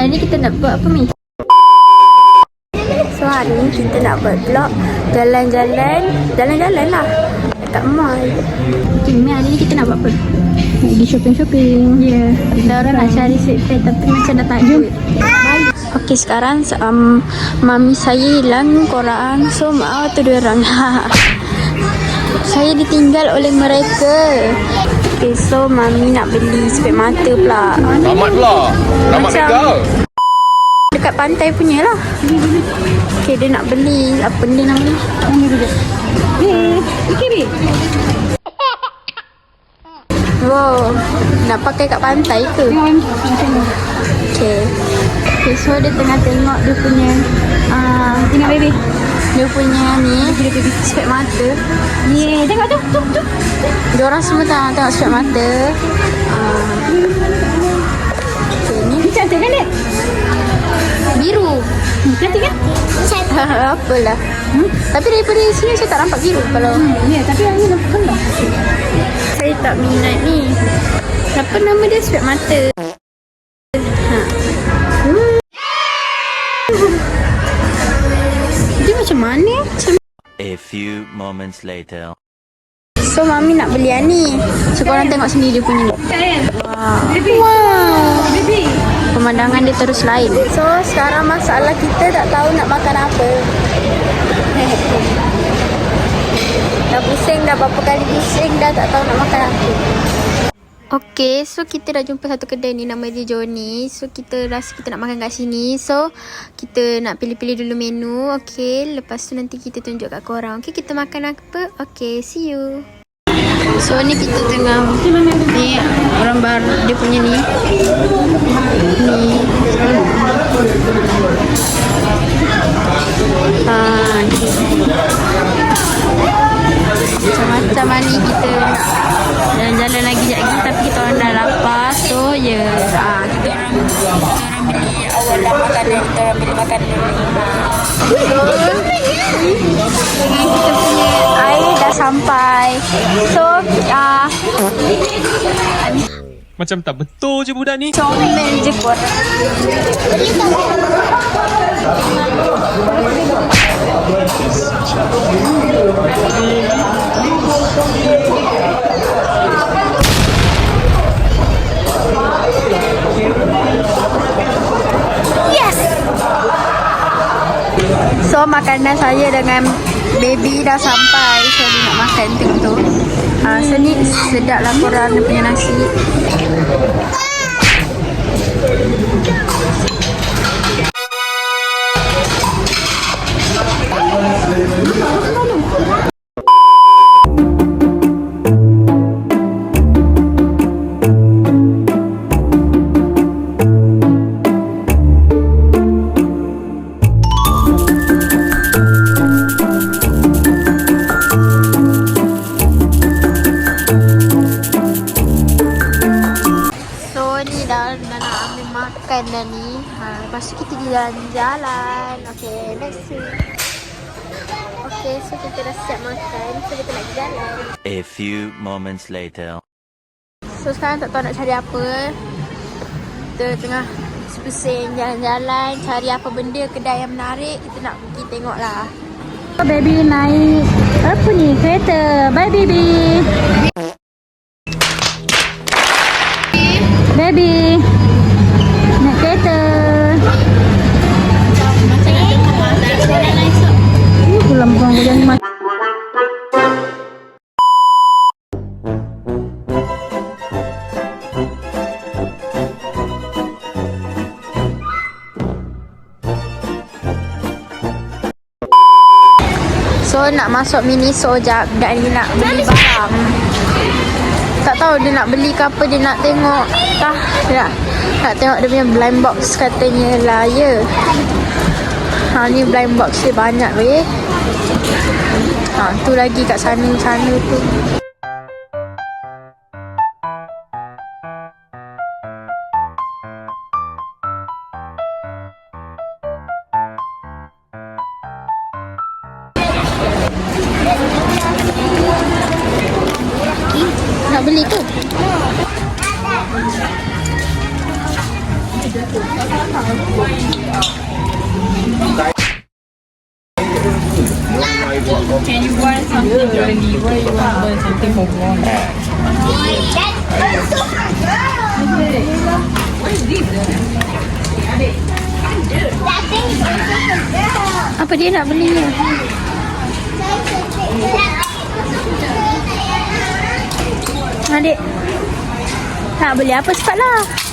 Hari ni kita nak buat apa, Mi? So hari ni kita nak buat vlog jalan-jalan lah dekat mall. Okay, Mi, hari ni kita nak buat apa? Nak pergi shopping-shopping. Ya, yeah. Kita orang nak cari sweatpants tapi macam dah tak ada. Okay, sekarang mami saya hilang korang. So maaf tu diorang. Saya ditinggal oleh mereka. Okay, so mami nak beli spek mata pula. Selamat pula. Selamat legal. Dekat pantai punya lah. Okay, dia nak beli. Apa dia nama ni? Wow, nak pakai kat pantai ke? Okay. Okay, so dia tengah tengok dia punya tengok baby. Dia punya ni spek mata. Yeah, tengok tu. Diorang semua tengok spek mata. Okay, ni Cantik kan, Dek? biru. Cantik kan? Apalah. Tapi daripada sini saya tak nampak biru kalau. Ya, tapi yang ni nampak kembang. Saya tak minat ni. Apa nama dia spek mata? Dia macam mana? A few moments later. So mami nak beli yang ni. So korang tengok sini dia punya ni. Baby. Wow. Baby. Pemandangan dia terus lain. So sekarang masalah kita tak tahu nak makan apa. Dah pusing, dah berapa kali pusing, dah tak tahu nak makan apa. Okay, so kita dah jumpa satu kedai ni, nama dia Johnny. So kita rasa kita nak makan kat sini. So kita nak pilih-pilih dulu menu. Okay, lepas tu nanti kita tunjuk kat korang. Okay, kita makan apa? Okay, see you. So ni kita tengah ni orang baru dia punya ni. Macam-macam ni kita nak jalan-jalan lagi sekejap lagi tapi kita orang dah lapar. So ya, kita orang beli awal lah makanan, kita orang beli makanan dulu. So kita punya air dah sampai. So Macam tak betul je budak ni. comel je korang. Yes. So makanan saya dengan baby dah sampai. So dia nak makan, tengok tu. Seni sedap lah korang dia punya nasi. Dah nak ambil makan dah ni. Lepas tu kita jalan-jalan. Okay, let's see. Okay, so kita dah siap makan. So kita nak jalan. A few moments later. So sekarang tak tahu nak cari apa. Kita tengah pusing jalan-jalan, cari apa benda kedai yang menarik. Kita nak pergi tengok lah. Baby naik apa ni? Kereta. Bye baby. Baby. Naik kereta. Pulang hujan ni. So nak masuk Miniso jap. Budak ni nak beli barang. Tak tahu dia nak beli ke apa, dia nak tengok. Dia nak tengok dia punya blind box katanya lah, ya. Ni blind box dia banyak weh. Tu lagi kat sana tu. Nak beli tu? Can you buy something early? Why you want to buy something for morning? Apa dia nak belinya? Adik nak beli apa cepatlah.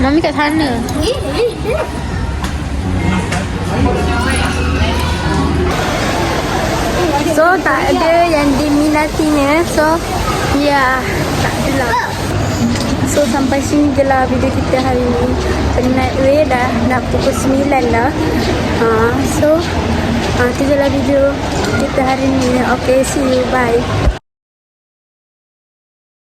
Mami kat sana. So tak ada yang diminatinya. So ya, tak adalah. So sampai sini je lah video kita hari ni. Penat weh, dah nak pukul 9 lah. So tu je lah video kita hari ni. Okay, see you, bye.